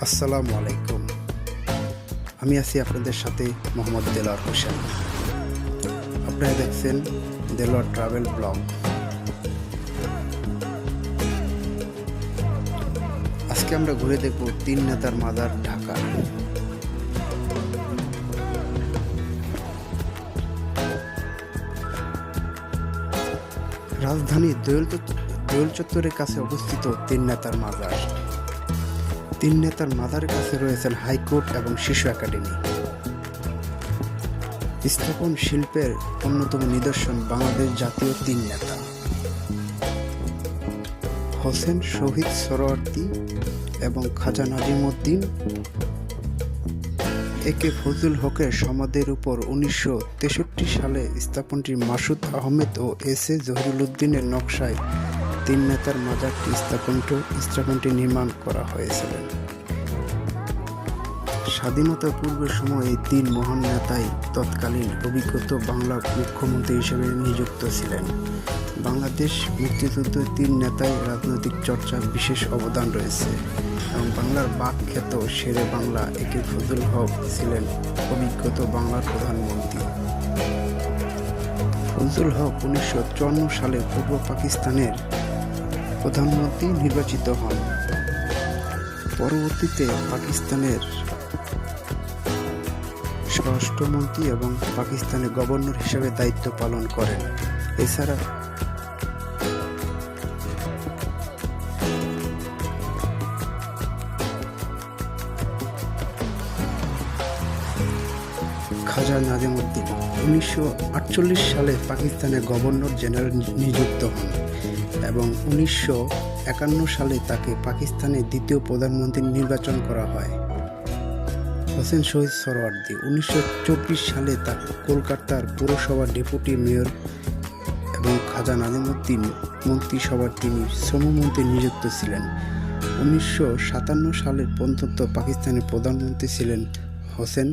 আসসালামু আলাইকুম। আমি আছি আপনাদের সাথে মোহাম্মদ দেলোয়ার হোসেন। আপনারা দেখছেন দেলোয়ার ট্রাভেল ব্লগ। আজকে আমরা ঘুরে দেখব তিন নেতার মাজার ঢাকা। রাজধানীর দোয়েল চত্বরের কাছে অবস্থিত তিন নেতার মাজার। তিন নেতার মাজারের কাছে রয়েছেন হাইকোর্ট এবং শিশু একাডেমি। স্থাপন শিল্পের অন্যতম নিদর্শন বাংলাদেশ জাতীয় তিন নেতা হোসেন শহীদ সোহরাওয়ার্দী এবং খাজা নাজিমউদ্দিন। একে ফজলুল হকের সমাধির উপর 1963 সালে স্থাপনটি মাসুদ আহমেদ ও এস.এ. জহিরুদ্দিনের নকশায় তিন নেতার মাজারটি স্থাপনটি নির্মাণ করা হয়েছিল। স্বাধীনতার পূর্বের সময় এই তিন মহান নেতাই তৎকালীন অভিজ্ঞত বাংলার মুখ্যমন্ত্রী হিসেবে নিযুক্ত ছিলেন। বাংলাদেশ মুক্তিযুদ্ধে তিন নেতাই রাজনৈতিক চর্চার বিশেষ অবদান রয়েছে এবং বাংলার বাক খ্যাত শেরে বাংলা একে ফজলুল হক ছিলেন অভিজ্ঞত বাংলার প্রধানমন্ত্রী। ফজলুল হক 1954 সালে পূর্ব পাকিস্তানের প্রধানমন্ত্রী নির্বাচিত হন। পরবর্তীতে পাকিস্তানের স্বরাষ্ট্রমন্ত্রী এবং পাকিস্তানের গভর্নর হিসেবে দায়িত্ব পালন করেন। এছাড়া খাজা নাজিমউদ্দিন 1948 সালে পাকিস্তানের গভর্নর জেনারেল নিযুক্ত হন এবং 1951 সালে তাকে পাকিস্তানের দ্বিতীয় প্রধানমন্ত্রী নির্বাচন করা হয়। হোসেন শহীদ সোহরাওয়ার্দী 1924 সালে তার কলকাতার পৌরসভার ডেপুটি মেয়র এবং খাজা নাজিমউদ্দিন মন্ত্রিসভার তিনি শ্রমমন্ত্রী নিযুক্ত ছিলেন। 1957 সালের পর্যন্ত পাকিস্তানের প্রধানমন্ত্রী ছিলেন হোসেন